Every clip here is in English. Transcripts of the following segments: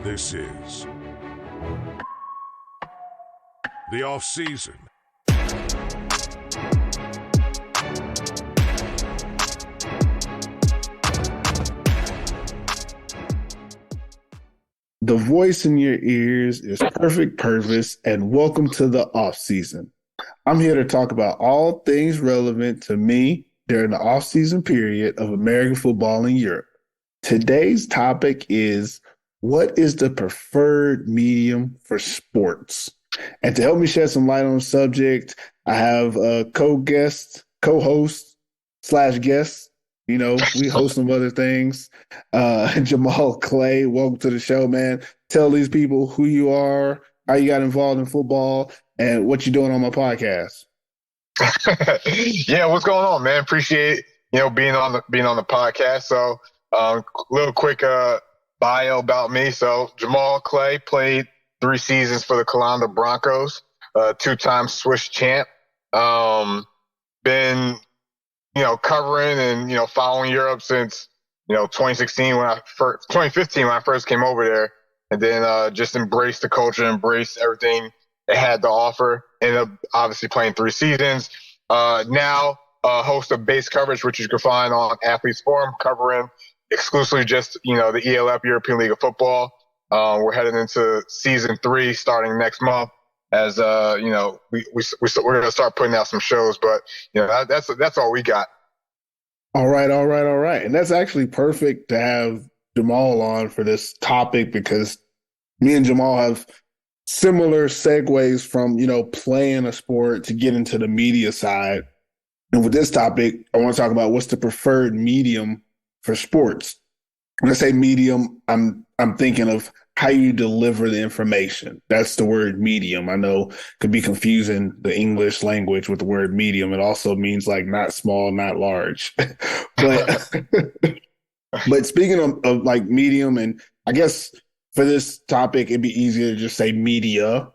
This is the off season. The voice in your ears is Perfect Pervis, and welcome to the off season. I'm here to talk about all things relevant to me during the off season period of American football in Europe. Today's topic is, what is the preferred medium for sports? And to help me shed some light on the subject, I have a co-host slash guest. You know, we host some other things. Jamal Clay, welcome to the show, man. Tell these people who you are, how you got involved in football, and what you're doing on my podcast. Yeah, what's going on, man? Appreciate being on the podcast. So, little quick bio about me. So, Jamal Clay played 3 seasons for the Calanda Broncos, 2-time Swiss champ. Been covering and following Europe since 2015 when I first came over there, and then just embraced the culture, embraced everything it had to offer. Ended up obviously playing 3 seasons. Now host of base coverage, which you can find on Athletes Forum, covering exclusively just the ELF, European League of Football. We're heading into season 3 starting next month. As we're going to start putting out some shows, but that's all we got. All right. And that's actually perfect to have Jamal on for this topic, because me and Jamal have similar segues from, playing a sport to get into the media side. And with this topic, I want to talk about what's the preferred medium for sports. When I say medium, I'm thinking of how you deliver the information. That's the word medium. I know it could be confusing, the English language with the word medium. It also means like not small, not large. but but speaking of like medium, and I guess for this topic, it'd be easier to just say media.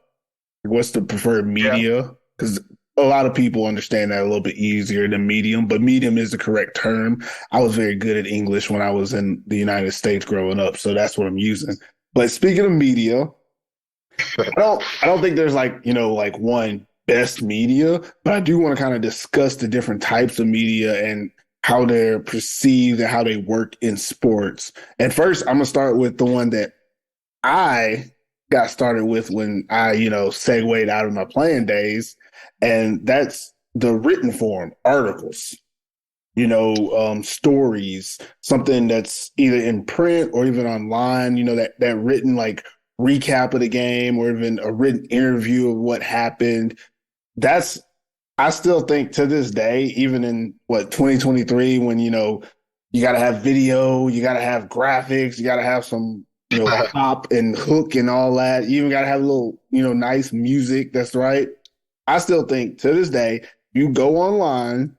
What's the preferred media? Because a lot of people understand that a little bit easier than medium, but medium is the correct term. I was very good at English when I was in the United States growing up, so that's what I'm using. But speaking of media, I don't think there's like one best media, but I do want to kind of discuss the different types of media and how they're perceived and how they work in sports. And first, I'm going to start with the one that I got started with when I, segued out of my playing days, and that's the written form, articles. Stories, something that's either in print or even online, that written like recap of the game or even a written interview of what happened. I still think to this day, even in 2023, when, you got to have video, you got to have graphics, you got to have some, pop and hook and all that. You even got to have a little, nice music. That's right. I still think to this day, you go online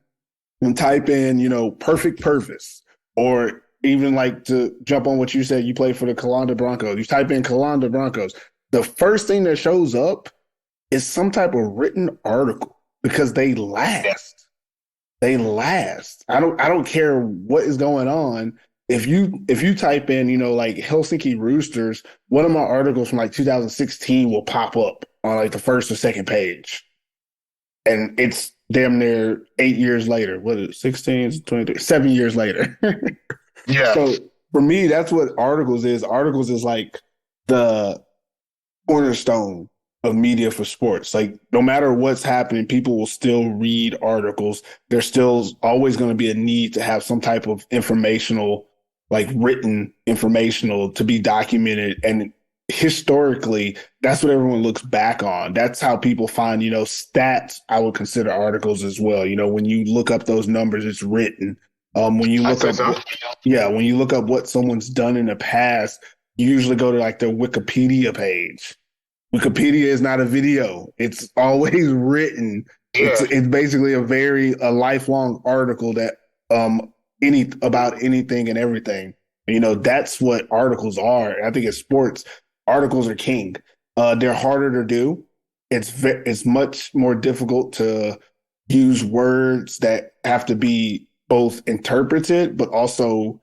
and type in, Perfect Pervis, or even like to jump on what you said, you play for the Calanda Broncos. You type in Calanda Broncos. The first thing that shows up is some type of written article, because they last. They last. I don't care what is going on. If you type in, like Helsinki Roosters, one of my articles from like 2016 will pop up on like the first or second page. And it's damn near 8 years later. What is it? 16, 23, 7 years later. Yeah. So for me, that's what articles is. Articles is like the cornerstone of media for sports. Like, no matter what's happening, people will still read articles. There's still always going to be a need to have some type of informational, like written informational, to be documented. And historically, that's what everyone looks back on. That's how people find, stats. I would consider articles as well. When you look up those numbers, it's written. When you look up, when you look up what someone's done in the past, you usually go to like their Wikipedia page. Wikipedia is not a video. It's always written. Yeah. It's basically a lifelong article that about anything and everything. That's what articles are. I think in sports, articles are king. They're harder to do. It's much more difficult to use words that have to be both interpreted, but also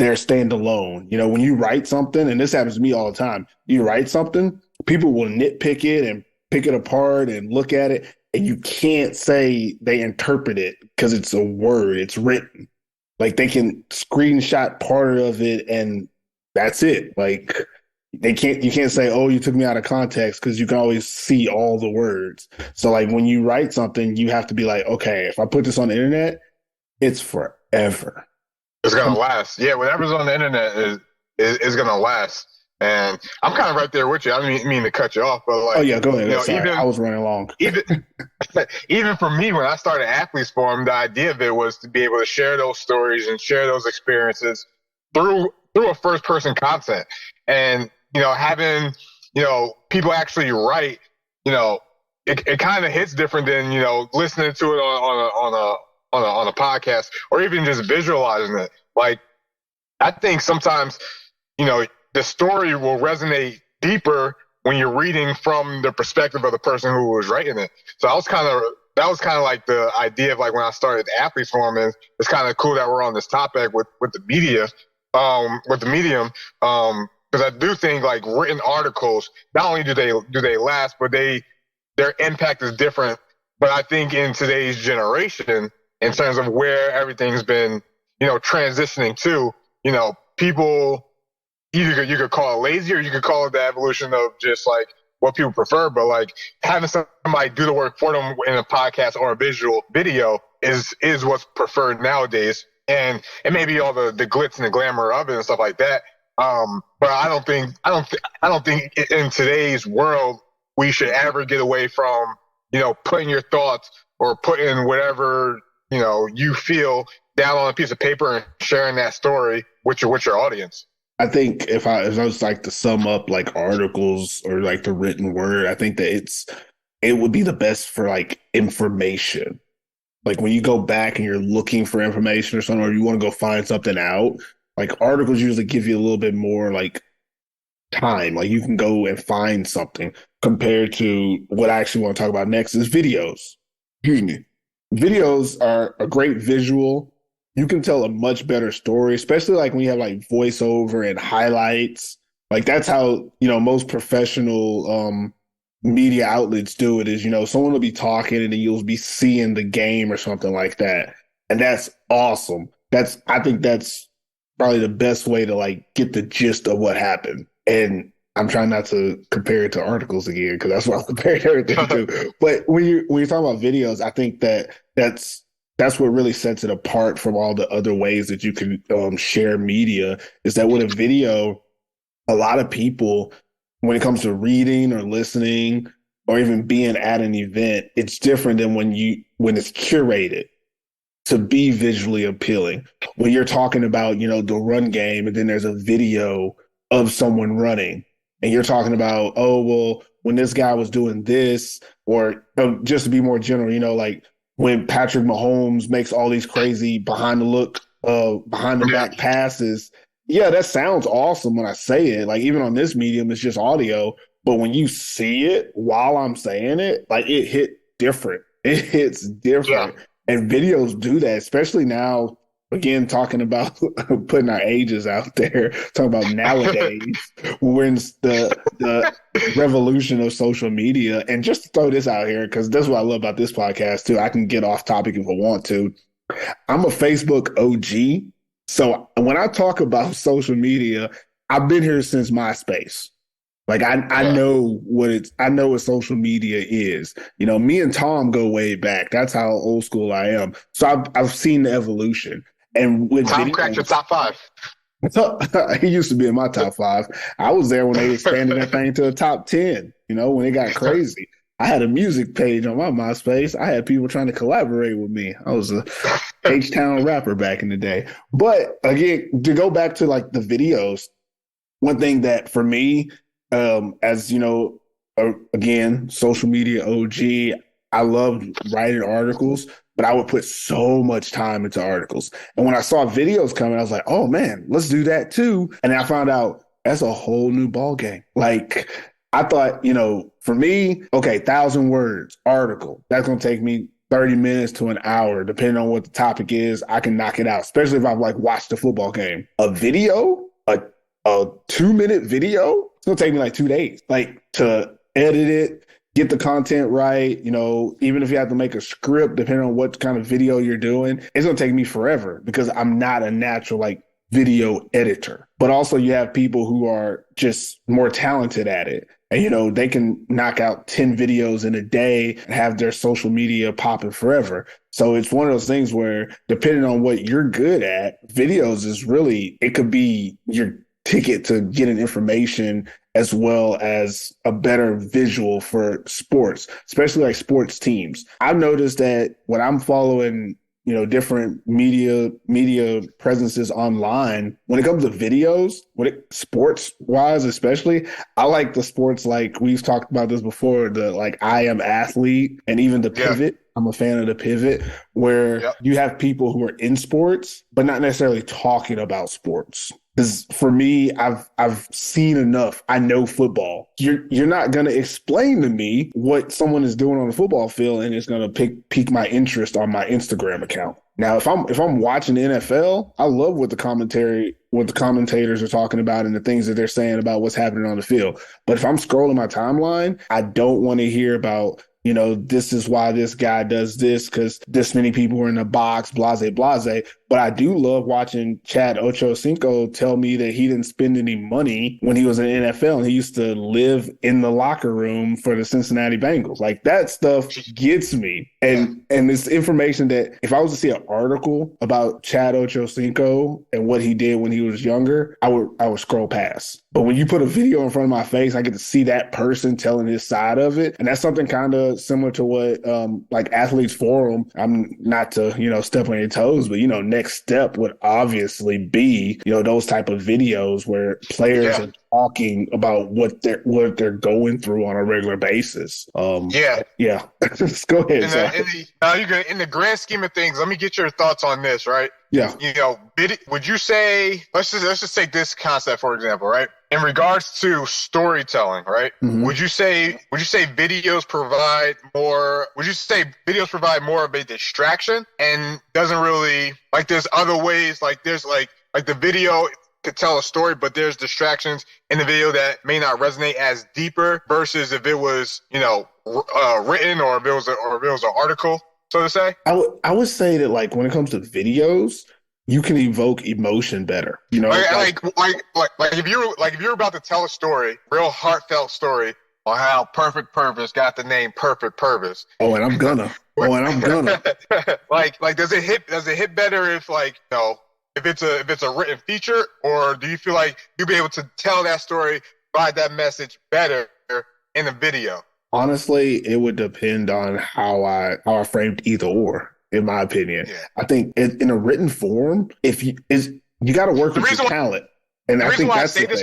they're standalone. You know, when you write something, and this happens to me all the time, you write something, people will nitpick it and pick it apart and look at it, and you can't say they interpret it because it's a word, it's written. Like they can screenshot part of it and that's it. Like you can't say, oh, you took me out of context because you can always see all the words. So like when you write something, you have to be like, okay, if I put this on the internet, it's forever. It's gonna last. Yeah, whatever's on the internet is gonna last. And I'm kind of right there with you. I didn't mean to cut you off, but like, oh yeah, go ahead. You know, Sorry, I was running long. even for me, when I started Athletes Forum, the idea of it was to be able to share those stories and share those experiences through a first person content. And you know, having people actually write, it kind of hits different than listening to it on a podcast or even just visualizing it. Like, I think sometimes the story will resonate deeper when you're reading from the perspective of the person who was writing it. So that was kind of like the idea of like when I started the Athletes Forum. And it's kind of cool that we're on this topic with the media, with the medium, because I do think like written articles, not only do they last, but their impact is different. But I think in today's generation, in terms of where everything's been, transitioning to, people, either you could call it lazy or you could call it the evolution of just like what people prefer. But like having somebody do the work for them in a podcast or a visual video is what's preferred nowadays. And it may be all the glitz and the glamour of it and stuff like that. But I don't think in today's world we should ever get away from, putting your thoughts or putting whatever, you feel down on a piece of paper and sharing that story with your audience. I think if I was like to sum up like articles or like the written word, I think that it would be the best for like information. Like when you go back and you're looking for information or something, or you want to go find something out, like articles usually give you a little bit more like time. Like you can go and find something compared to what I actually want to talk about next is videos. Excuse me. Videos are a great visual. You can tell a much better story, especially like when you have like voiceover and highlights. Like that's how, most professional media outlets do it is, someone will be talking and then you'll be seeing the game or something like that. And that's awesome. I think that's probably the best way to like get the gist of what happened. And I'm trying not to compare it to articles again, because that's what I'm comparing everything to. But when you're talking about videos, I think that's what really sets it apart from all the other ways that you can share media, is that with a video, a lot of people, when it comes to reading or listening or even being at an event, it's different than when it's curated to be visually appealing. When you're talking about, the run game and then there's a video of someone running and you're talking about, oh, well, when this guy was doing this, or just to be more general, like when Patrick Mahomes makes all these crazy behind the back passes. Yeah, that sounds awesome when I say it. Like even on this medium, it's just audio. But when you see it while I'm saying it, like it hit different. It hits different. Yeah. And videos do that, especially now, again, talking about putting our ages out there, talking about nowadays, when the revolution of social media. And just to throw this out here, because that's what I love about this podcast too. I can get off topic if I want to. I'm a Facebook OG. So when I talk about social media, I've been here since MySpace. Like I know what social media is. Me and Tom go way back. That's how old school I am. So I've seen the evolution. And with Tom cracked your top 5. He used to be in my top 5. I was there when they expanded that thing to a top 10. When it got crazy. I had a music page on my MySpace. I had people trying to collaborate with me. I was a H-Town rapper back in the day. But again, to go back to like the videos, one thing that for me, as again, social media OG, I loved writing articles, but I would put so much time into articles. And when I saw videos coming, I was like, oh man, let's do that too. And I found out that's a whole new ball game. Like I thought, for me, okay, 1,000 words article, that's going to take me 30 minutes to an hour, depending on what the topic is. I can knock it out, especially if I've like watched a football game. A video, a 2-minute video, it's gonna take me like 2 days, like to edit it, get the content right. Even if you have to make a script, depending on what kind of video you're doing, it's gonna take me forever because I'm not a natural like video editor. But also you have people who are just more talented at it. And, they can knock out 10 videos in a day and have their social media popping forever. So it's one of those things where depending on what you're good at, videos is really, it could be your ticket to getting information as well as a better visual for sports, especially like sports teams. I've noticed that when I'm following different media presences online, when it comes to videos, sports wise, especially, I like the sports, like we've talked about this before, the like I Am Athlete and even the pivot. I'm a fan of the pivot where you have people who are in sports, but not necessarily talking about sports. Because for me, I've seen enough. I know football. You're not going to explain to me what someone is doing on the football field, and it's going to pique my interest on my Instagram account. Now, if I'm watching the NFL, I love what the commentators are talking about and the things that they're saying about what's happening on the field. But if I'm scrolling my timeline, I don't want to hear about this is why this guy does this because this many people were in the box, blase, blase. But I do love watching Chad Ochocinco tell me that he didn't spend any money when he was in the NFL and he used to live in the locker room for the Cincinnati Bengals. Like that stuff gets me. And it's information that if I was to see an article about Chad Ochocinco and what he did when he was younger, I would scroll past. But when you put a video in front of my face, I get to see that person telling his side of it. And that's something kind of similar to what like Athletes Forum, I'm not to, step on your toes, but, next step would obviously be, those type of videos where players are talking about what they're going through on a regular basis. Let's go ahead. In the grand scheme of things, let me get your thoughts on this, right? Yeah. Would you say, let's just take this concept, for example, right? In regards to storytelling, right? Mm-hmm. Would you say videos provide more of a distraction and doesn't really, like there's other ways, like there's like the video could tell a story, but there's distractions in the video that may not resonate as deeper versus if it was, written or if it was an article, so to say? I would say that like when it comes to videos, you can evoke emotion better. Like if you're about to tell a story, real heartfelt story on how Perfect Pervis got the name Perfect Pervis. And I'm gonna. like does it hit better if if it's a written feature, or do you feel like you'll be able to tell that story, provide that message better in a video? Honestly, it would depend on how I framed either or, in my opinion. Yeah. I think in a written form, you got to work with your talent. And the reason why I say this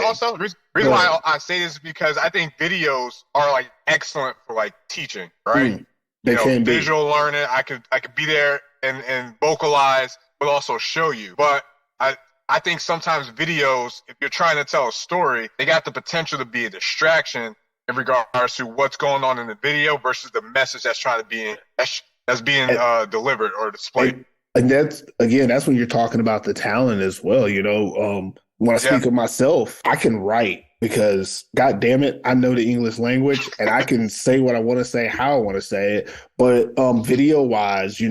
is because I think videos are like excellent for like teaching, right? They can be visual learning. I could be there and vocalize, but also show you. But I think sometimes videos, if you're trying to tell a story, they got the potential to be a distraction in regards to what's going on in the video versus the message that's being delivered or displayed. And that's when you're talking about the talent as well. When I speak of myself, I can write because, God damn it, I know the English language and I can say what I want to say, how I want to say it. But video wise,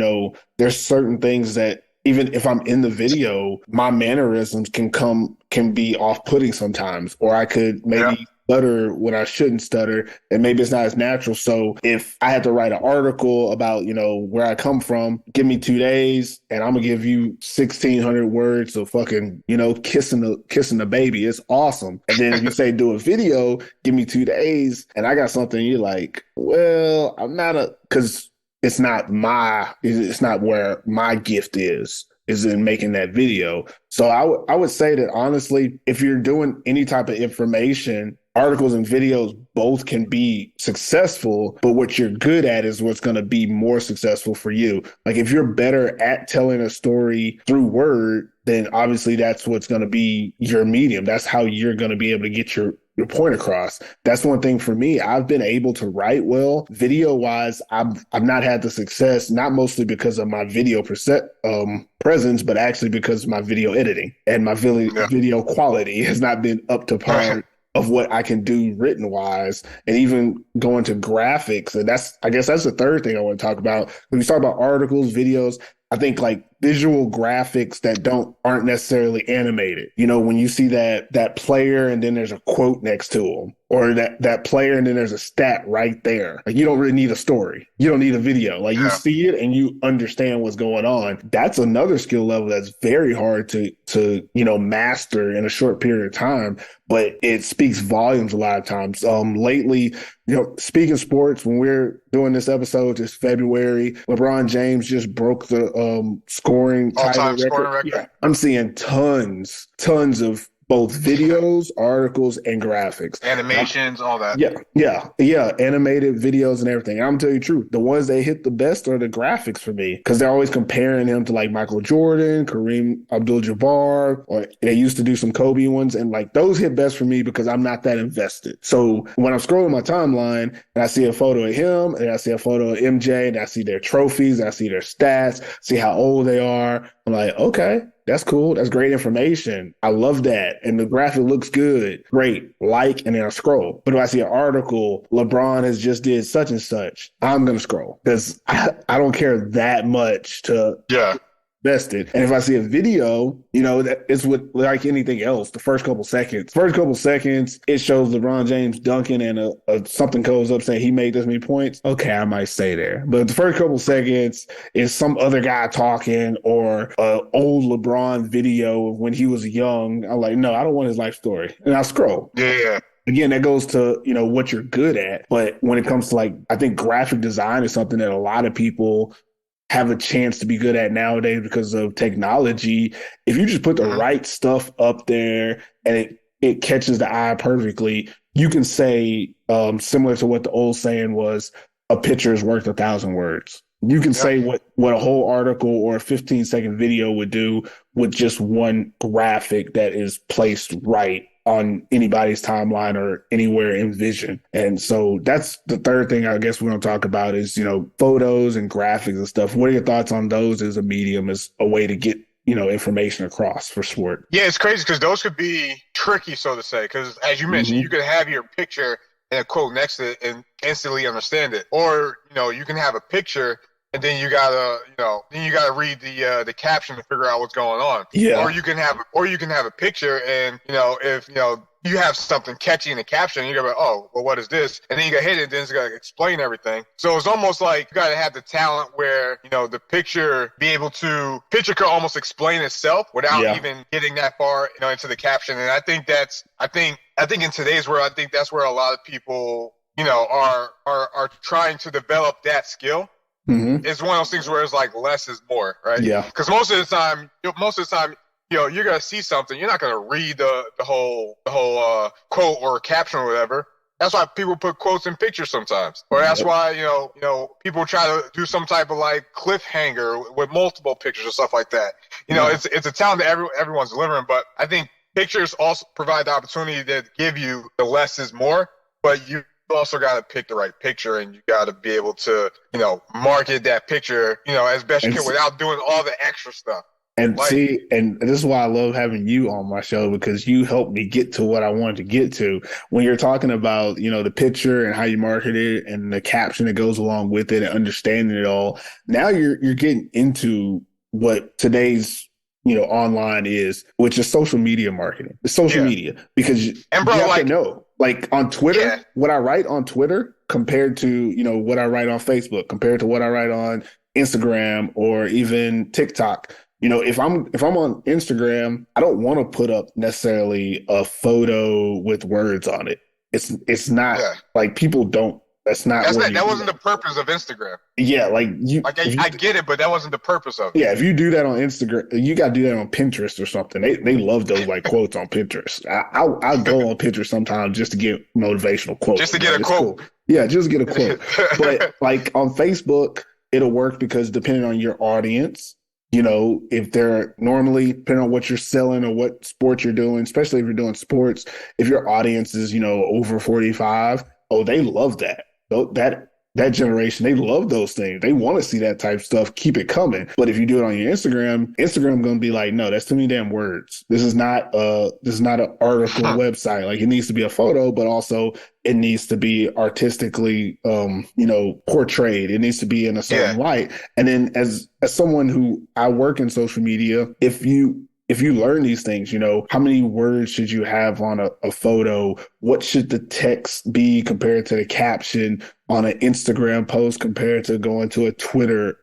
there's certain things that even if I'm in the video, my mannerisms can be off-putting sometimes, or I could maybe stutter when I shouldn't stutter, and maybe it's not as natural. So if I had to write an article about, where I come from, give me 2 days and I'm gonna give you 1,600 words of fucking, kissing the baby. It's awesome. And then if you say do a video, give me 2 days and I got something, you're like, well, I'm not because it's not where my gift is in making that video. So I would say that honestly, if you're doing any type of information, articles and videos both can be successful, but what you're good at is what's going to be more successful for you. Like if you're better at telling a story through word, then obviously that's what's going to be your medium. That's how you're going to be able to get your point across. That's one thing for me. I've been able to write well. Video wise, I've not had the success, not mostly because of my video presence, but actually because of my video editing and my video quality has not been up to par of what I can do written wise, and even going to graphics. And I guess that's the third thing I want to talk about. When we talk about articles, videos, I think like visual graphics that aren't necessarily animated. You know, when you see that player and then there's a quote next to him, or that player and then there's a stat right there. Like, you don't really need a story. You don't need a video. Like, you see it and you understand what's going on. That's another skill level that's very hard to master in a short period of time, but it speaks volumes a lot of times. Lately, speaking sports, when we're doing this episode, it's February. LeBron James just broke the scoring all-time scoring record. Yeah, I'm seeing tons of both videos, articles, and graphics. Animations, all that. Yeah. Animated videos and everything. I'm telling you the truth. The ones that hit the best are the graphics for me, because they're always comparing him to like Michael Jordan, Kareem Abdul-Jabbar, or they used to do some Kobe ones. And like those hit best for me because I'm not that invested. So when I'm scrolling my timeline and I see a photo of him and I see a photo of MJ and I see their trophies, I see their stats, see how old they are, I'm like, okay, that's cool. That's great information. I love that. And the graphic looks good. Great. Like, and then I scroll. But if I see an article, LeBron has just did such and such, I'm going to scroll because I don't care that much to invested. And if I see a video, that it's with like anything else, the first couple seconds, it shows LeBron James dunking and something goes up saying he made this many points. Okay, I might stay there. But the first couple seconds is some other guy talking or old LeBron video of when he was young. I'm like, no, I don't want his life story. And I scroll. Yeah. Again, that goes to, what you're good at. But when it comes to like, I think graphic design is something that a lot of people have a chance to be good at nowadays because of technology. If you just put the right stuff up there and it catches the eye perfectly, you can say, similar to what the old saying was, a picture is worth 1,000 words. You can say what a whole article or a 15-second video would do with just one graphic that is placed right on anybody's timeline or anywhere in vision. And so that's the third thing I guess we're going to talk about is, photos and graphics and stuff. What are your thoughts on those as a medium, as a way to get, information across for sport? Yeah, it's crazy because those could be tricky, so to say, because as you mentioned, you could have your picture and a quote next to it and instantly understand it. Or, you can have a picture and then you gotta read the caption to figure out what's going on. Yeah. Or you can have a picture and if you have something catchy in the caption, you're gonna be, oh, well, what is this? And then you gotta hit it, then it's gonna explain everything. So it's almost like you gotta have the talent where the picture could almost explain itself without even getting that far into the caption. And I think in today's world, I think that's where a lot of people are trying to develop that skill. Mm-hmm. It's one of those things where it's like less is more, right? Yeah. Because most of the time, you're gonna see something. You're not gonna read the whole quote or caption or whatever. That's why people put quotes in pictures sometimes, or that's why people try to do some type of like cliffhanger with multiple pictures or stuff like that. It's a talent that everyone's delivering, but I think pictures also provide the opportunity to give you the less is more, but you also got to pick the right picture, and you got to be able to, market that picture, as best you can without doing all the extra stuff. And and this is why I love having you on my show, because you helped me get to what I wanted to get to. When you're talking about, the picture and how you market it and the caption that goes along with it and understanding it all, now you're getting into what today's online is, which is social media marketing. It's social media, because you have to know, like on Twitter, what I write on Twitter compared to, what I write on Facebook, compared to what I write on Instagram or even TikTok. If I'm on Instagram, I don't want to put up necessarily a photo with words on it. It's not like people don't. That wasn't the purpose of Instagram. Yeah, I get it, but that wasn't the purpose of it. Yeah, if you do that on Instagram, you got to do that on Pinterest or something. They love those like quotes on Pinterest. I'll go on Pinterest sometimes just to get motivational quotes. Just to get a quote. Cool. Yeah, just get a quote. But like on Facebook, it'll work because depending on your audience, if they're normally, depending on what you're selling or what sport you're doing, especially if you're doing sports, if your audience is, over 45, oh, they love that. That generation, they love those things. They want to see that type of stuff. Keep it coming. But if you do it on your Instagram going to be like, no, that's too many damn words. This is not an article website. Like, it needs to be a photo, but also it needs to be artistically, portrayed. It needs to be in a certain light. And then as someone who I work in social media, if you learn these things, how many words should you have on a photo? What should the text be compared to the caption on an Instagram post compared to going to a Twitter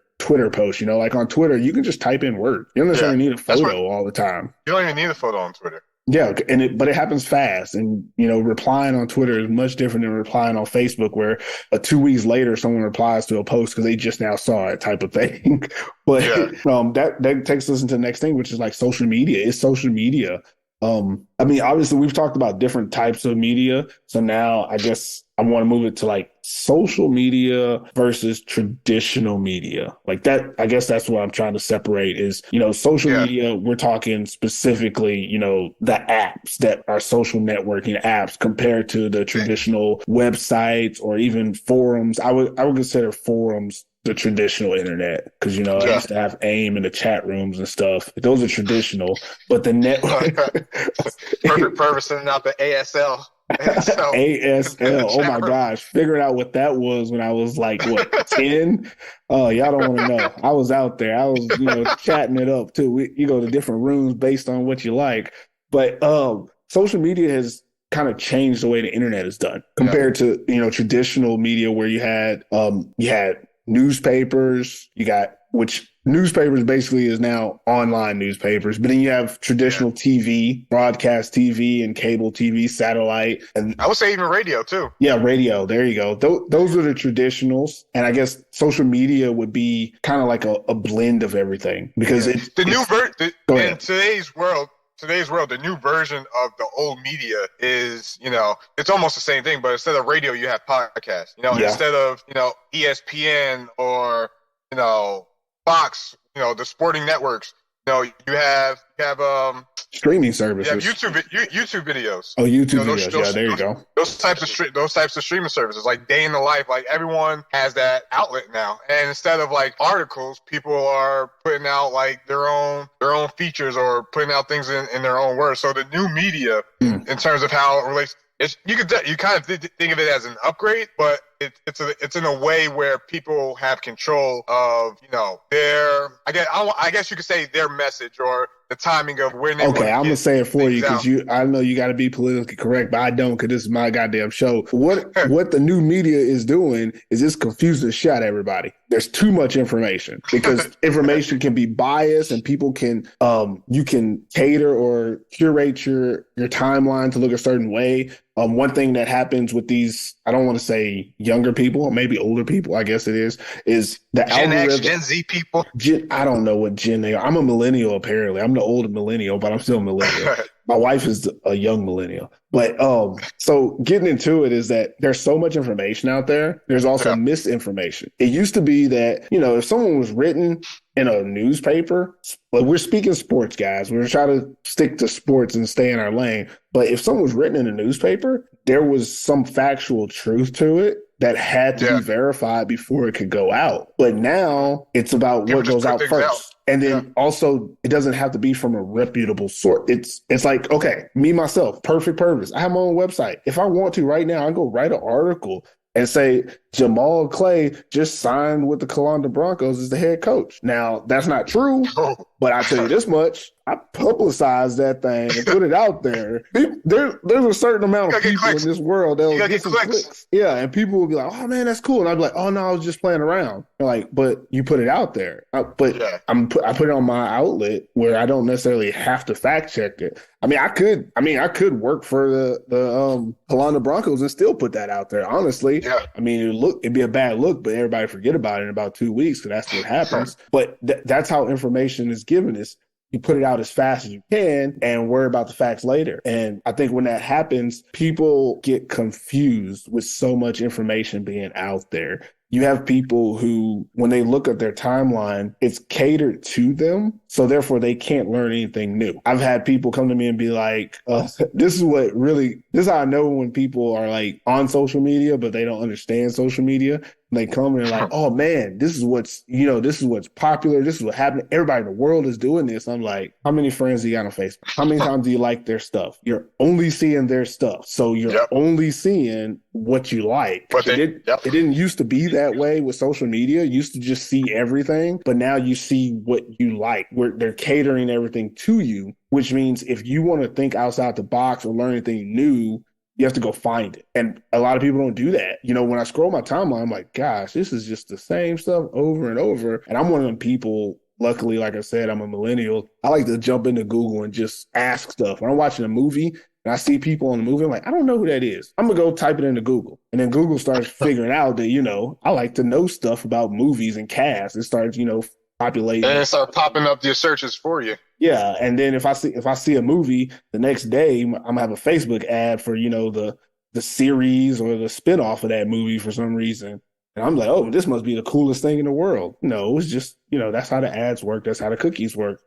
post? Like on Twitter, you can just type in words. You don't necessarily need a photo all the time. You don't even need a photo on Twitter. Yeah, but it happens fast. And, replying on Twitter is much different than replying on Facebook, where 2 weeks later, someone replies to a post because they just now saw it, type of thing. But that takes us into the next thing, which is like social media. It's social media. Obviously, we've talked about different types of media. So now I guess I want to move it to like social media versus traditional media. Like that, I guess that's what I'm trying to separate is, social media, we're talking specifically, the apps that are social networking apps compared to the traditional websites or even forums. I would consider forums the traditional internet because, I used to have AIM in the chat rooms and stuff. Those are traditional, but the network. Pervis sending out the ASL. ASL. Oh my gosh. Figured out what that was when I was like, 10? Oh, y'all don't want to know. I was out there. I was, chatting it up too. You go to different rooms based on what you like. But social media has kind of changed the way the internet is done compared to, traditional media where you had newspapers, which newspapers basically is now online newspapers, but then you have traditional TV, broadcast TV and cable TV, satellite. And I would say even radio too. Yeah, radio. There you go. Those are the traditionals. And I guess social media would be kind of like a blend of everything because in today's world, the new version of the old media is, it's almost the same thing, but instead of radio, you have podcasts. Instead of, ESPN or, Fox, the sporting networks, you have streaming services. You have YouTube videos. Oh, YouTube videos. There you go. Those types of streaming services, like day in the life, like everyone has that outlet now. And instead of like articles, people are putting out like their own features or putting out things in their own words. So the new media, in terms of how it relates, you kind of think of it as an upgrade, but it's in a way where people have control of their I guess you could say their message or the timing of when they okay, I'm gonna say it for you because I know you got to be politically correct, but I don't because this is my goddamn show. What the new media is doing is it's confusing the shit out of everybody. There's too much information because information can be biased and people can you can cater or curate your timeline to look a certain way. One thing that happens with these, I don't want to say younger people or maybe older people, I guess it is the Gen algorithm. X, Gen Z people. I don't know what gen they are. I'm a millennial, apparently. I'm the old millennial, but I'm still a millennial. My wife is a young millennial. But so getting into it is that there's so much information out there. There's also misinformation. It used to be that, if someone was written in a newspaper, well, we're speaking sports, guys. We're trying to stick to sports and stay in our lane. But if someone was written in a newspaper, there was some factual truth to it that had to be verified before it could go out. But now it's about what goes out first. And then also it doesn't have to be from a reputable source. It's like, okay, me, myself, Perfect Pervis. I have my own website. If I want to right now, I go write an article and say Jamal Clay just signed with the Columbus Broncos as the head coach. Now, that's not true, but I'll tell you this much. I publicized that thing and put it out there. There's a certain amount of people in this world that will get some clicks. Yeah, and people will be like, oh, man, that's cool. And I'd be like, oh, no, I was just playing around. They're like, but you put it out there. I put it on my outlet where I don't necessarily have to fact check it. I could work for the Columbus Broncos and still put that out there, honestly. Yeah. It'd be a bad look, but everybody forget about it in about 2 weeks because that's what happens. But that's how information is given is you put it out as fast as you can and worry about the facts later. And I think when that happens, people get confused with so much information being out there. you have people who, when they look at their timeline, it's catered to them. So therefore they can't learn anything new. I've had people come to me and be like, this is how I know when people are like on social media, but they don't understand social media. They come and they're like, oh man, this is what's popular. This is what happened. Everybody in the world is doing this. I'm like, how many friends do you got on Facebook? How many times do you like their stuff? You're only seeing their stuff. So you're only seeing what you like. But it didn't used to be that way with social media. You used to just see everything, but now you see what you like. Where they're catering everything to you, which means if you want to think outside the box or learn anything new, you have to go find it. And a lot of people don't do that. When I scroll my timeline, I'm like, gosh, this is just the same stuff over and over. And I'm one of them people, luckily, like I said, I'm a millennial. I like to jump into Google and just ask stuff. When I'm watching a movie and I see people on the movie, I'm like, I don't know who that is. I'm going to go type it into Google. And then Google starts figuring out that, I like to know stuff about movies and casts. It starts, populating. And it starts popping up your searches for you. Yeah, and then if I see a movie the next day, I'm gonna have a Facebook ad for the series or the spinoff of that movie for some reason, and I'm like, oh, this must be the coolest thing in the world. No, it's just that's how the ads work, that's how the cookies work.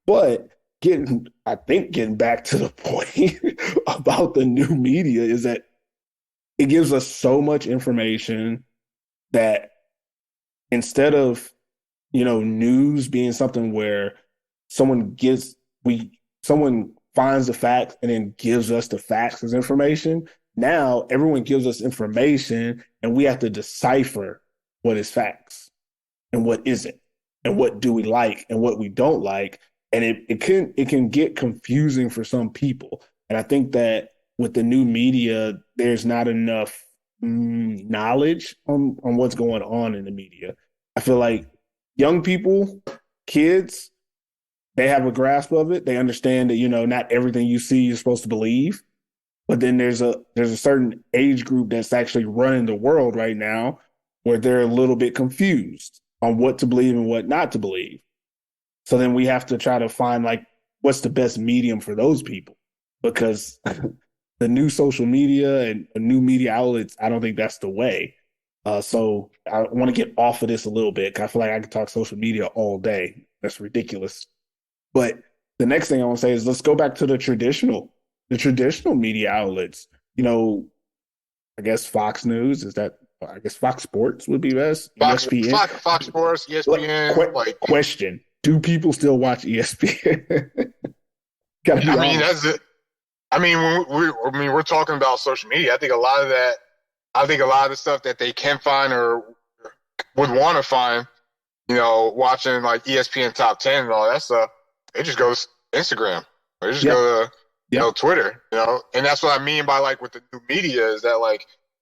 But getting back to the point about the new media is that it gives us so much information that instead of news being something where someone finds the facts and then gives us the facts as information. Now everyone gives us information and we have to decipher what is facts and what isn't, and what do we like and what we don't like. And it can get confusing for some people. And I think that with the new media, there's not enough knowledge on what's going on in the media. I feel like young people, kids, they have a grasp of it. They understand that, not everything you see you're supposed to believe. But then there's a certain age group that's actually running the world right now where they're a little bit confused on what to believe and what not to believe. So then we have to try to find what's the best medium for those people, because the new social media and new media outlets, I don't think that's the way. So I want to get off of this a little bit, because I feel like I could talk social media all day. That's ridiculous. But the next thing I want to say is let's go back to the traditional media outlets. I guess Fox News I guess Fox Sports would be best. ESPN. Fox Sports, ESPN. Question: do people still watch ESPN? That's it. When we're talking about social media, I think a lot of the stuff that they can find or would want to find, watching like ESPN Top 10 and all that stuff, it just goes Instagram. Or just go to Twitter, and that's what I mean by with the new media is that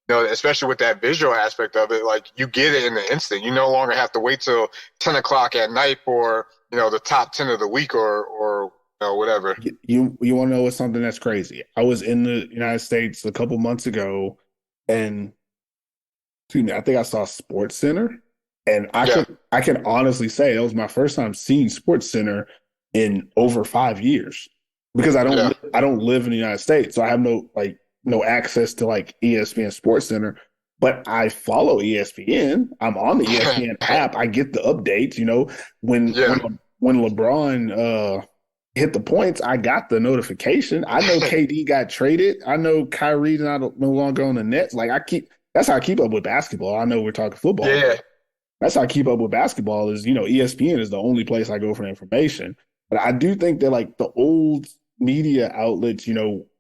especially with that visual aspect of it, you get it in the instant. You no longer have to wait till 10 o'clock at night for the top 10 of the week or whatever. You want to know what's something that's crazy? I was in the United States a couple months ago, and I think I saw Sports Center, and I can honestly say that was my first time seeing Sports Center in over 5 years, because I don't live in the United States, so I have no access to ESPN Sports Center. But I follow ESPN. I'm on the ESPN app. I get the updates. When LeBron hit the points, I got the notification. I know KD got traded. I know Kyrie's no longer on the Nets. That's how I keep up with basketball. I know we're talking football. Yeah. That's how I keep up with basketball is, ESPN is the only place I go for information. But I do think that the old media outlets,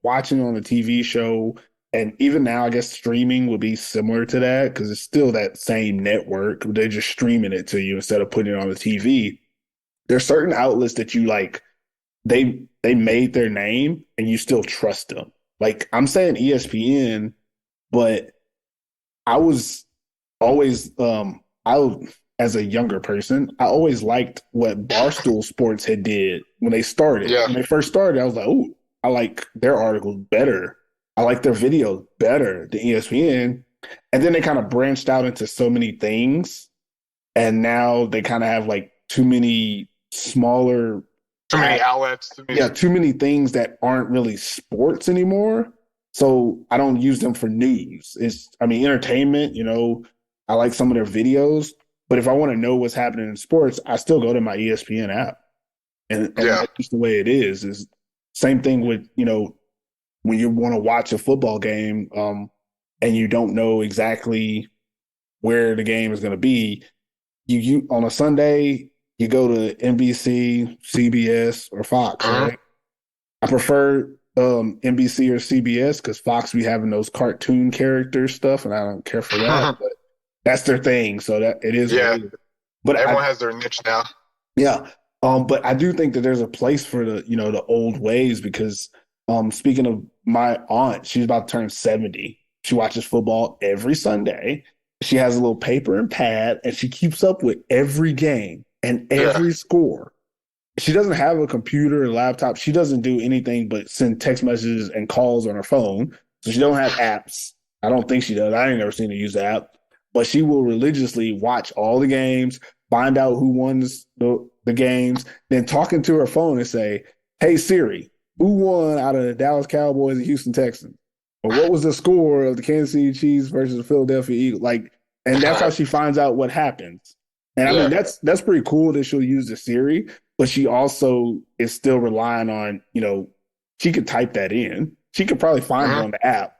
watching on the TV show, and even now, I guess streaming would be similar to that, because it's still that same network. They're just streaming it to you instead of putting it on the TV. There's certain outlets that you they made their name and you still trust them. I'm saying ESPN, but I was always, as a younger person, I always liked what Barstool Sports had did when they started. Yeah. When they first started, I was like, oh, I like their articles better. I like their videos better than ESPN. And then they kind of branched out into so many things. And now they kind of have too many smaller. Too many outlets. Too many things that aren't really sports anymore. So I don't use them for news. It's entertainment, I like some of their videos, but if I want to know what's happening in sports, I still go to my ESPN app. And Yeah. that's just the way it is same thing with, when you want to watch a football game, and you don't know exactly where the game is going to be, you on a Sunday, you go to NBC, CBS, or Fox, Mhm. right? I prefer NBC or CBS because Fox be having those cartoon character stuff, and I don't care for that. But that's their thing, so that it is what Yeah. it is. But Everyone has their niche now. yeah, but I do think that there's a place for the old ways because speaking of my aunt, she's about to turn 70. She watches football every Sunday. She has a little paper and pad, and she keeps up with every game and Yeah. every score. She doesn't have a computer or laptop. She doesn't do anything but send text messages and calls on her phone. So she don't have apps. I don't think she does. I ain't never seen her use the app. But she will religiously watch all the games, find out who won the games, then talk into her phone and say, "Hey Siri, who won out of the Dallas Cowboys and Houston Texans? Or what was the score of the Kansas City Chiefs versus the Philadelphia Eagles?" And that's how she finds out what happens. And I mean, Yeah. that's pretty cool that she'll use the Siri, but she also is still relying on, she could type that in. She could probably find it Mhm. on the app,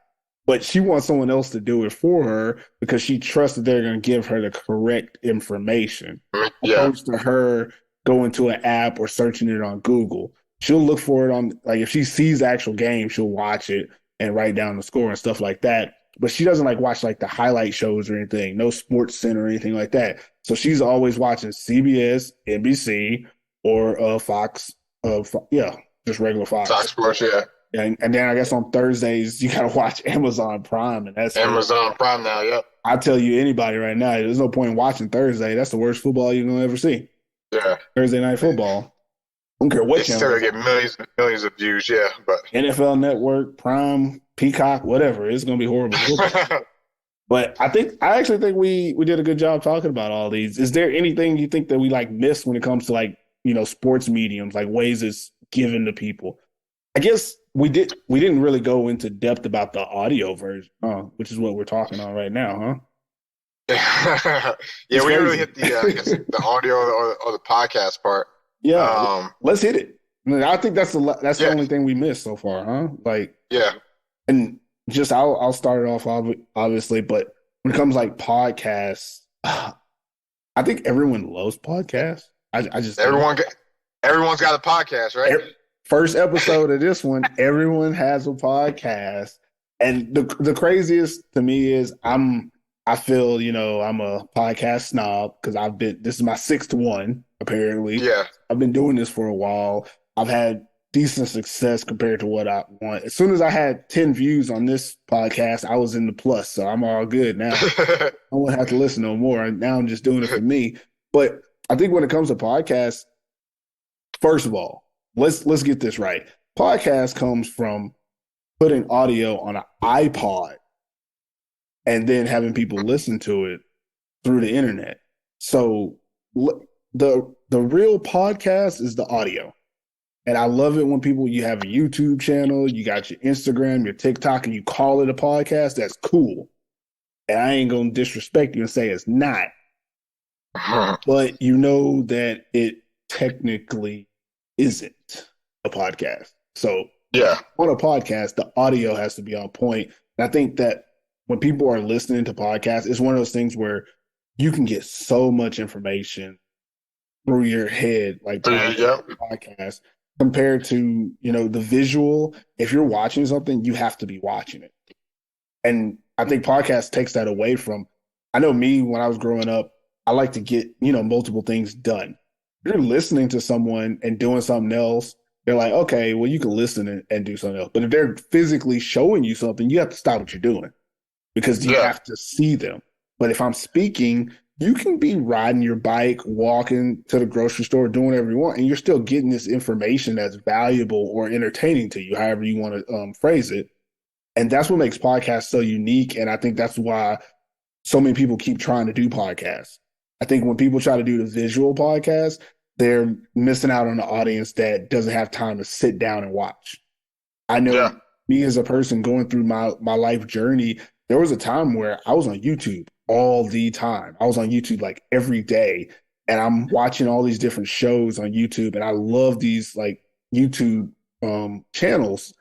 but she wants someone else to do it for her because she trusts that they're going to give her the correct information, Yeah. opposed to her going to an app or searching it on Google. She'll look for it on, like, if she sees the actual game, she'll watch it and write down the score and stuff like that. But she doesn't watch the highlight shows or anything, no Sports Center or anything like that. So she's always watching CBS, NBC, or Fox. Yeah, just regular Fox Fox. Sports, yeah. And then I guess on Thursdays you gotta watch Amazon Prime, and that's it. Amazon Prime now, yep. I tell you, anybody right now, there's no point in watching Thursday. That's the worst football you're gonna ever see. Yeah. Thursday night football. I don't care what They channel. still get millions and millions of views, yeah. But NFL Network, Prime, Peacock, whatever. It's gonna be horrible football. But I actually think we did a good job talking about all these. Is there anything you think that we missed when it comes to sports mediums, ways it's given to people? I guess we didn't really go into depth about the audio version, which is what we're talking on right now, huh? yeah, It's we really crazy. hit the I guess the audio or the podcast part. Yeah, let's hit it. I mean, I think that's the Yeah. only thing we missed so far, huh? Yeah. And just I'll start it off obviously, but when it comes podcasts, I think everyone loves podcasts. I just Everyone's got a podcast, right? First episode of this one, everyone has a podcast, and the craziest to me is I feel I'm a podcast snob because this is my sixth one apparently. Yeah. I've been doing this for a while. I've had decent success compared to what I want. As soon as I had 10 views on this podcast, I was in the plus, so I'm all good now. I won't have to listen no more. Now I'm just doing it for me. But I think when it comes to podcasts, first of all, let's get this right. Podcast comes from putting audio on an iPod and then having people listen to it through the internet. So the real podcast is the audio. And I love it when you have a YouTube channel, you got your Instagram, your TikTok, and you call it a podcast. That's cool. And I ain't going to disrespect you and say it's not. But you know that it technically isn't a podcast. So yeah. On a podcast, the audio has to be on point. And I think that when people are listening to podcasts, it's one of those things where you can get so much information through your head, podcast, compared to, the visual. If you're watching something, you have to be watching it. And I think podcast takes that away from, I know me when I was growing up, I like to get, multiple things done. If you're listening to someone and doing something else, they're like, okay, well, you can listen and do something else. But if they're physically showing you something, you have to stop what you're doing because you have to see them. But if I'm speaking, you can be riding your bike, walking to the grocery store, doing whatever you want, and you're still getting this information that's valuable or entertaining to you, however you want to phrase it. And that's what makes podcasts so unique. And I think that's why so many people keep trying to do podcasts. I think when people try to do the visual podcast, they're missing out on the audience that doesn't have time to sit down and watch. I know me as a person going through my life journey, there was a time where I was on YouTube all the time. I was on YouTube like every day, and I'm watching all these different shows on YouTube, and I love these like YouTube channels.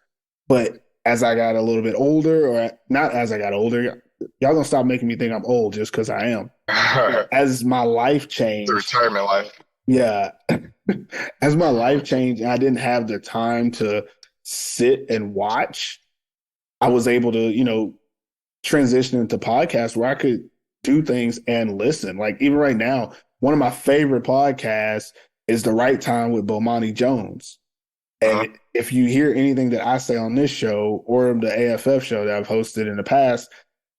But as I got a little bit older, or not as I got older, y'all gonna stop making me think I'm old just because I am. The As my life changed, retirement life. yeah, as my life changed, and I didn't have the time to sit and watch, I was able to, transition into podcasts where I could do things and listen. Like even right now, one of my favorite podcasts is The Right Time with Bomani Jones. Uh-huh. And if you hear anything that I say on this show or the AFF show that I've hosted in the past,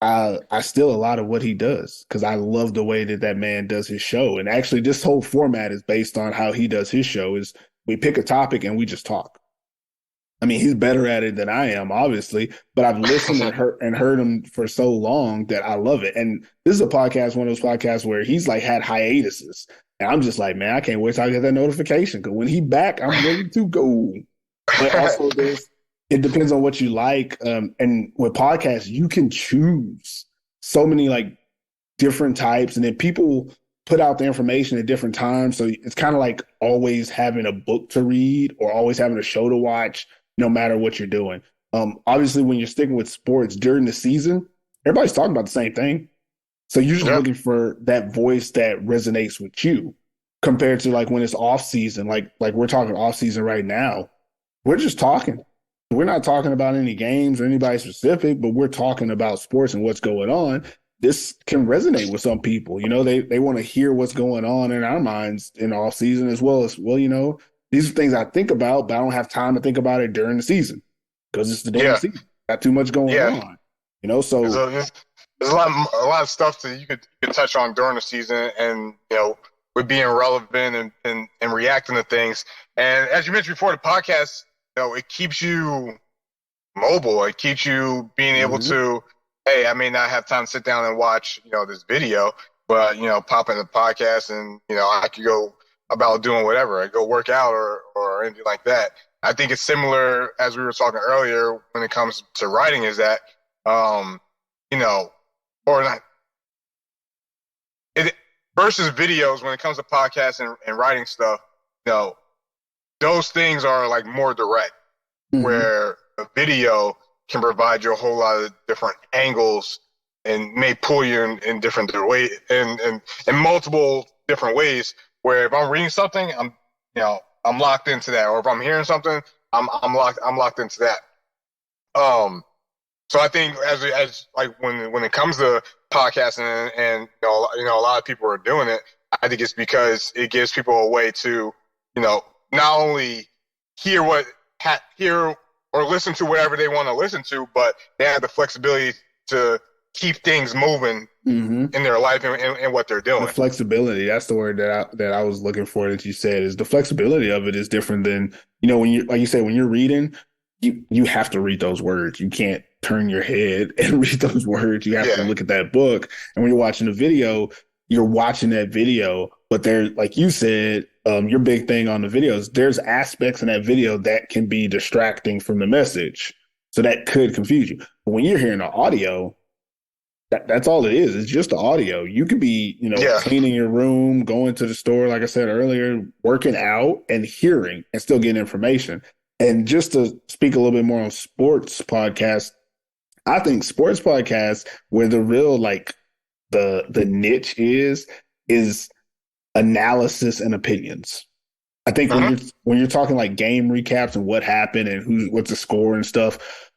I steal a lot of what he does because I love the way that that man does his show. And actually, this whole format is based on how he does his show. Is we pick a topic and we just talk. I mean, he's better at it than I am, obviously, but I've listened and heard him for so long that I love it. And this is a podcast, one of those podcasts where he's like had hiatuses. And I'm just like, man, I can't wait till I get that notification because when he back, I'm ready to go. But also, it depends on what you like. And with podcasts, you can choose so many like different types, and then people put out the information at different times. So it's kind of like always having a book to read or always having a show to watch, no matter what you're doing. Obviously, when you're sticking with sports during the season, everybody's talking about the same thing. So you're just looking for that voice that resonates with you compared to like when it's off season, like we're talking off season right now. We're just talking. We're not talking about any games or anybody specific, but we're talking about sports and what's going on. This can resonate with some people. They want to hear what's going on in our minds in off season as well as, these are things I think about, but I don't have time to think about it during the season because it's the damn season. Got too much going on. So there's a lot of stuff that you could touch on during the season, and with being relevant and reacting to things. And as you mentioned before, the podcast, it keeps you mobile. It keeps you being able to, hey, I may not have time to sit down and watch, this video, but, pop in the podcast and, I could go about doing whatever. I go work out or anything like that. I think it's similar, as we were talking earlier, when it comes to writing, is that, or not, versus videos when it comes to podcasts and writing stuff, those things are like more direct, where a video can provide you a whole lot of different angles and may pull you in different ways, in multiple different ways. Where if I'm reading something, I'm locked into that, or if I'm hearing something, I'm locked into that. So I think as like when it comes to podcasting and a lot of people are doing it, I think it's because it gives people a way to not only hear or listen to whatever they want to listen to, but they have the flexibility to keep things moving in their life and what they're doing. The flexibility, that's the word that I was looking for that you said, is the flexibility of it is different than, when you, like you said, when you're reading, you have to read those words. You can't turn your head and read those words. You have to look at that book. And when you're watching a video, you're watching that video, but there, like you said, your big thing on the videos, there's aspects in that video that can be distracting from the message. So that could confuse you. But when you're hearing the audio, that's all it is. It's just the audio. You could be, cleaning your room, going to the store, like I said earlier, working out and hearing and still getting information. And just to speak a little bit more on sports podcasts, I think sports podcasts where the real, like the niche is analysis and opinions. I think when you're talking like game recaps and what happened and what's the score and stuff,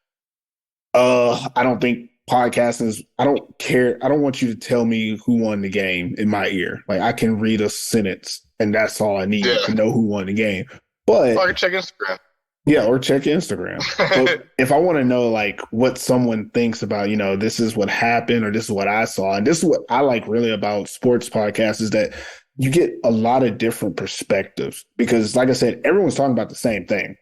I don't think podcasting is, I don't care. I don't want you to tell me who won the game in my ear. Like I can read a sentence and that's all I need to know who won the game. But I can check Instagram. Yeah, or check Instagram. But if I want to know like what someone thinks about, this is what happened or this is what I saw, and this is what I like really about sports podcasts is that you get a lot of different perspectives because, like I said, everyone's talking about the same thing.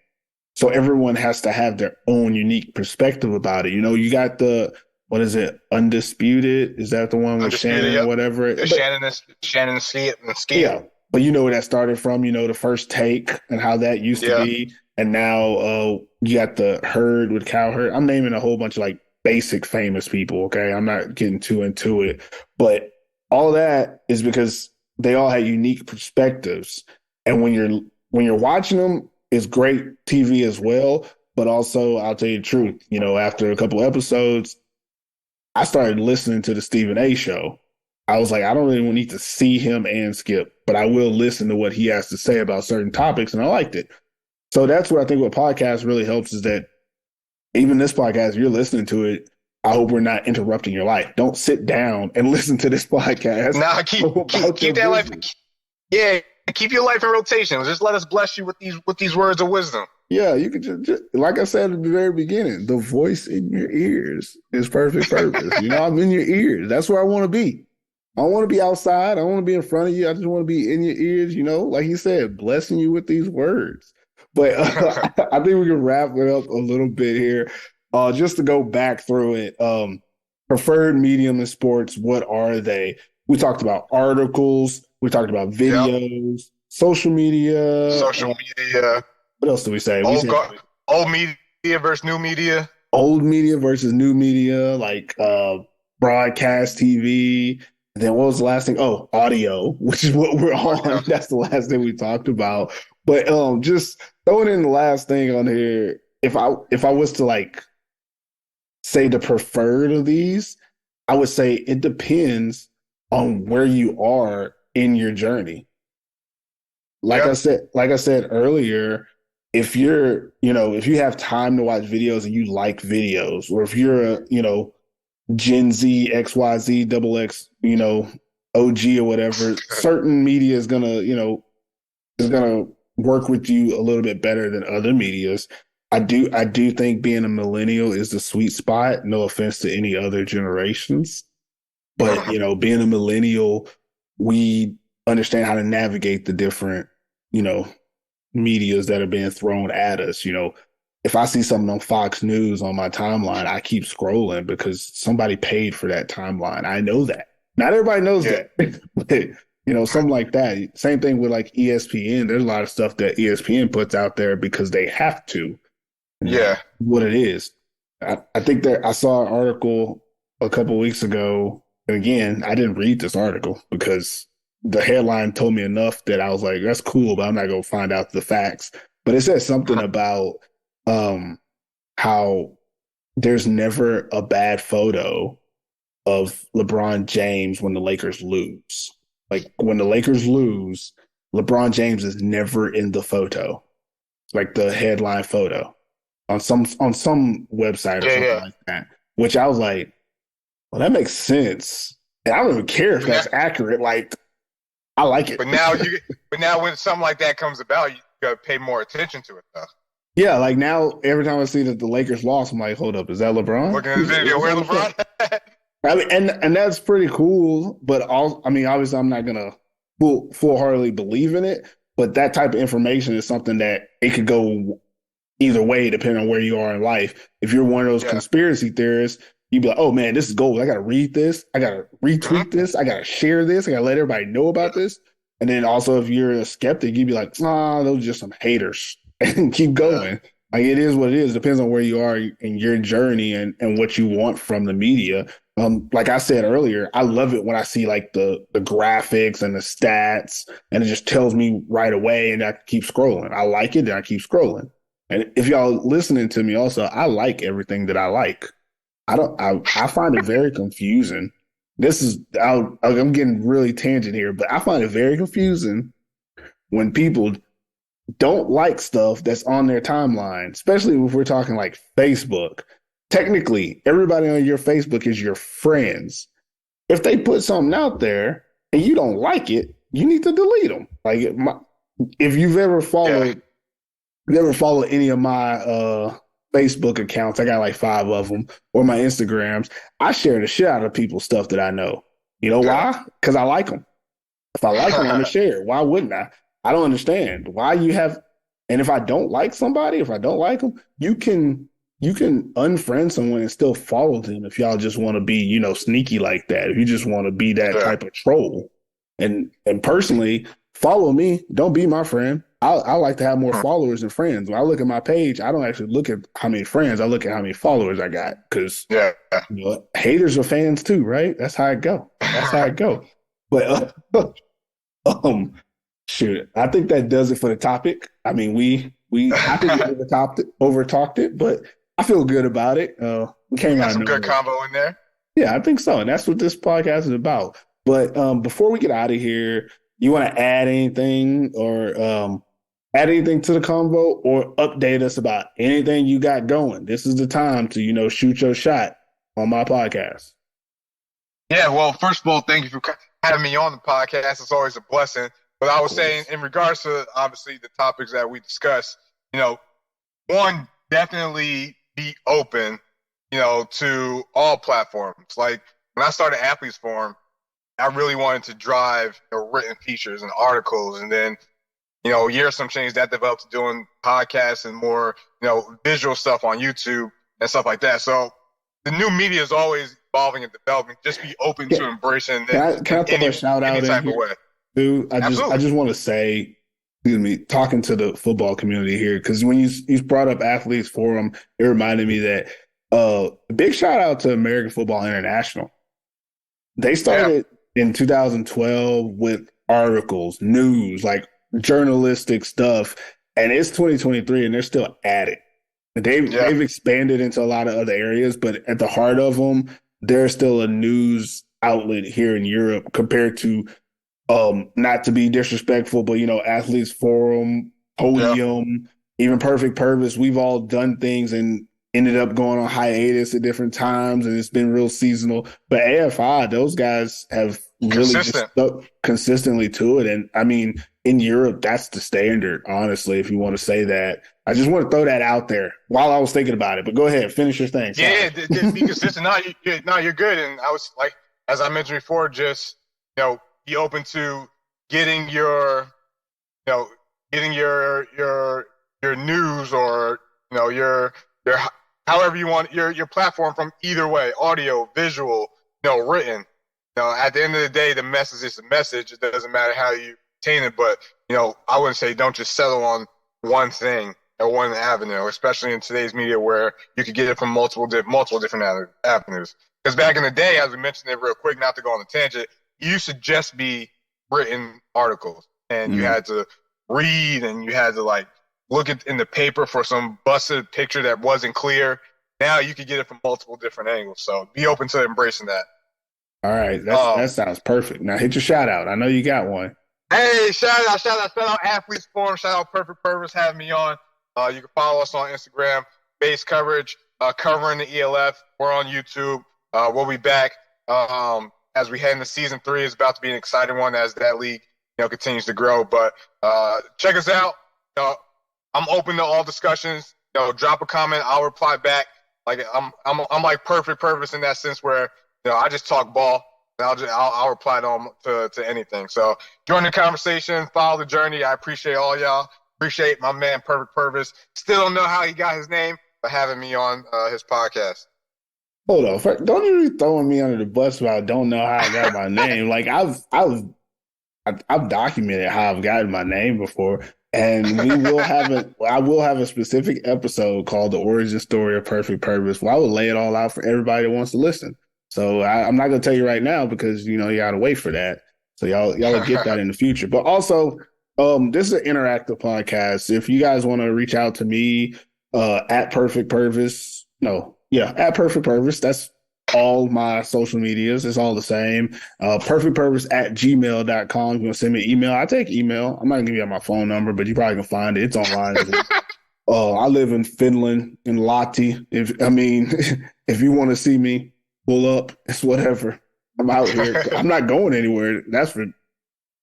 So everyone has to have their own unique perspective about it. You got what is it? Undisputed? Is that the one with Shannon or whatever? Shannon Ski. Yeah. But you know where that started from, the first take and how that used to be. And now you got the Herd with Cowherd. I'm naming a whole bunch of like basic famous people. Okay. I'm not getting too into it, but all that is because they all had unique perspectives. And when you're watching them, it's great TV as well. But also, I'll tell you the truth, after a couple episodes, I started listening to the Stephen A show. I was like, I don't really need to see him and Skip, but I will listen to what he has to say about certain topics, and I liked it. So that's what I think what podcast really helps is that even this podcast, you're listening to it. I hope we're not interrupting your life. Don't sit down and listen to this podcast. Nah, keep that life. Yeah, keep your life in rotation. Just let us bless you with these words of wisdom. Yeah, you can just like I said at the very beginning, the voice in your ears is perfect purpose. I'm in your ears. That's where I want to be. I don't want to be outside. I don't want to be in front of you. I just want to be in your ears, like you said, blessing you with these words. But I think we can wrap it up a little bit here. Just to go back through it, preferred medium in sports, what are they? We talked about articles. We talked about videos, social media. What else do we say? Old media versus new media. Old media versus new media, like broadcast TV. And then what was the last thing? Oh, audio, which is what we're on. That's the last thing we talked about. But just throwing in the last thing on here, if I was to say the preferred of these, I would say it depends on where you are in your journey. Like I said earlier, if if you have time to watch videos and you like videos, or if you're a, Gen Z, XYZ, double X, OG or whatever, certain media is gonna work with you a little bit better than other medias. I do think being a millennial is the sweet spot. No offense to any other generations, but being a millennial, we understand how to navigate the different, medias that are being thrown at us. If I see something on Fox News on my timeline, I keep scrolling because somebody paid for that timeline. I know that. Not everybody knows that, but something like that. Same thing with ESPN. There's a lot of stuff that ESPN puts out there because they have to. Yeah. What it is. I think that I saw an article a couple of weeks ago. And again, I didn't read this article because the headline told me enough that I was like, that's cool, but I'm not going to find out the facts. But it says something about how there's never a bad photo of LeBron James when the Lakers lose. Like when the Lakers lose, LeBron James is never in the photo, like the headline photo on some website or something like that. Which I was like, well, that makes sense. And I don't even care if that's accurate. Like, I like it. But now when something like that comes about, you gotta pay more attention to it, though. Yeah, like now every time I see that the Lakers lost, I'm like, hold up, is that LeBron? Looking at the video, where LeBron? I mean, and that's pretty cool. But obviously, I'm not gonna full-heartedly believe in it. But that type of information is something that it could go either way depending on where you are in life. If you're one of those conspiracy theorists, you'd be like, oh man, this is gold. I got to read this. I got to retweet this. I got to share this. I got to let everybody know about this. And then also if you're a skeptic, you'd be like, those are just some haters and keep going. Like it is what it is. Depends on where you are in your journey and what you want from the media. Like I said earlier, I love it when I see like the graphics and the stats and it just tells me right away and I keep scrolling. I like it and I keep scrolling. And if y'all listening to me also, I like everything that I like. I find it very confusing. I'm getting really tangent here, but I find it very confusing when people don't like stuff that's on their timeline, especially if we're talking like Facebook. Technically, everybody on your Facebook is your friends. If they put something out there and you don't like it, you need to delete them. Like if you've ever followed any of my Facebook accounts, I got like 5 of them, or my Instagrams, I share the shit out of people's stuff that I know. You know why? Because I like them. If I like them, I'm going to share. Why wouldn't I? I don't understand why you have, and if I don't like somebody, if I don't like them, you can unfriend someone and still follow them if y'all just want to be, sneaky like that. If you just want to be that type of troll. And personally, follow me. Don't be my friend. I like to have more followers and friends. When I look at my page, I don't actually look at how many friends. I look at how many followers I got because Yeah. haters are fans too, right? That's how it go. That's how it go. But um, shoot, I think that does it for the topic. I mean, I think we over talked it, but I feel good about it. We We came out got of some good nowhere. combo in there. Yeah, I think so. And that's what this podcast is about. But before we get out of here, you want to add anything to the convo or update us about anything you got going? This is the time to, shoot your shot on my podcast. Yeah, well, first of all, thank you for having me on the podcast. It's always a blessing. But I was saying, in regards to obviously the topics that we discussed, one, definitely be open, to all platforms. Like when I started Athletes Forum, I really wanted to drive written features and articles, and then years some change that developed to doing podcasts and more visual stuff on YouTube and stuff like that. So the new media is always evolving and developing. Just be open to embracing it. Can I throw a shout out any type in of way? here? Dude, I just want to say, excuse me, talking to the football community here, because when you brought up Athletes Forum, it reminded me that big shout out to American Football International. They started in 2012 with articles, news, like journalistic stuff, and it's 2023 and they're still at it. They've expanded into a lot of other areas, but at the heart of them, they're still a news outlet here in Europe compared to not to be disrespectful, but Athletes Forum, Podium, even Perfect Pervis, we've all done things and ended up going on hiatus at different times, and it's been real seasonal. But AFI, those guys have really just stuck consistently to it. And I mean, in Europe, that's the standard, honestly, if you want to say that. I just want to throw that out there while I was thinking about it. But go ahead, finish your thing. Sorry. Yeah, be consistent. You're good. And I was like, as I mentioned before, just be open to getting your news or your however you want your platform from either way, audio, visual, written. At the end of the day, the message is the message. It doesn't matter how you obtain it, but I wouldn't say don't just settle on one thing or one avenue, especially in today's media where you could get it from multiple different avenues. Because back in the day, as we mentioned it real quick, not to go on a tangent, it used to just be written articles, and you had to read and you had to look in the paper for some busted picture that wasn't clear. Now you could get it from multiple different angles. So be open to embracing that. All right. That sounds perfect. Now hit your shout out. I know you got one. Hey, shout out Athletes Forum, shout out Perfect Pervis having me on. You can follow us on Instagram, base coverage, covering the ELF. We're on YouTube. We'll be back as we head into season 3. It's about to be an exciting one as that league continues to grow. But check us out. I'm open to all discussions. Drop a comment, I'll reply back. Like I'm like Perfect Pervis in that sense where I just talk ball. And I'll reply to anything. So join the conversation, follow the journey. I appreciate all y'all. Appreciate my man Perfect Pervis. Still don't know how he got his name, but having me on his podcast. Hold on, don't you be throwing me under the bus about don't know how I got my name. Like I've documented how I've gotten my name before, and I will have a specific episode called "The Origin Story of Perfect Pervis." Well, I will lay it all out for everybody that wants to listen. So I'm not going to tell you right now because you got to wait for that. So y'all will get that in the future. But also, this is an interactive podcast. If you guys want to reach out to me at Perfect Pervis, at Perfect Pervis. That's all my social medias. It's all the same. perfectpervis@gmail.com. If you want to send me an email, I take email. I'm not going to give you my phone number, but you probably can find it. It's online. I live in Finland, in Lahti. If you want to see me, pull up. It's whatever. I'm out here. I'm not going anywhere. That's for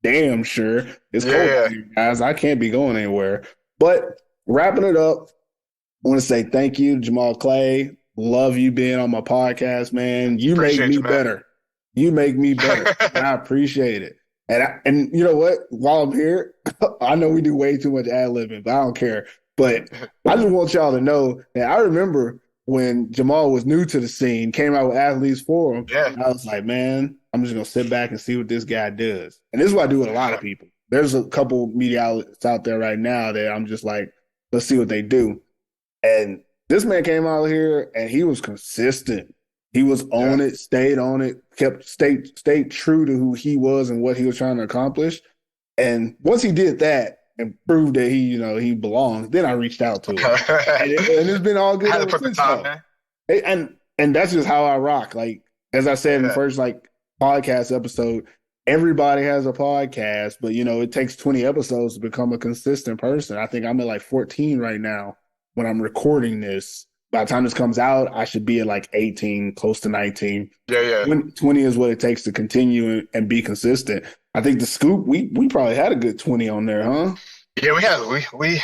damn sure. It's cold here, guys. I can't be going anywhere. But wrapping it up, I want to say thank you, Jamal Clay. Love you being on my podcast, man. You make me better. You make me better. And I appreciate it. And you know what? While I'm here, I know we do way too much ad-libbing, but I don't care. But I just want y'all to know that I remember when Jamal was new to the scene, came out with Athletes Forum. Yeah. I was like, man, I'm just going to sit back and see what this guy does. And this is what I do with a lot of people. there's a couple media outlets out there right now that I'm just like, let's see what they do. And this man came out here and he was consistent. He was on it, stayed on it, stayed true to who he was and what he was trying to accomplish. And once he did that and proved that he belongs, then I reached out to him. and it's been all good. I had to put the time, man. And that's just how I rock. Like, as I said in the first podcast episode, everybody has a podcast, but it takes 20 episodes to become a consistent person. I think I'm at 14 right now when I'm recording this. By the time this comes out, I should be at 18, close to 19. Yeah. 20 is what it takes to continue and be consistent. I think the Scoop, we probably had a good 20 on there, huh? Yeah, we had we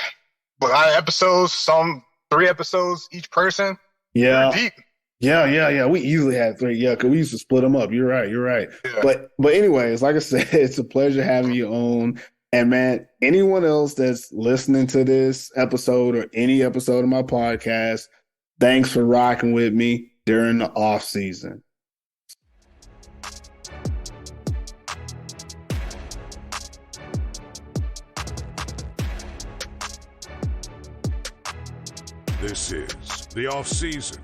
a lot of episodes, some 3 episodes each person. Yeah. Deep. Yeah. We easily had 3. Yeah, because we used to split them up. You're right. Yeah. But anyways, like I said, it's a pleasure having you on. And man, anyone else that's listening to this episode or any episode of my podcast, thanks for rocking with me during the off season. This is the off season.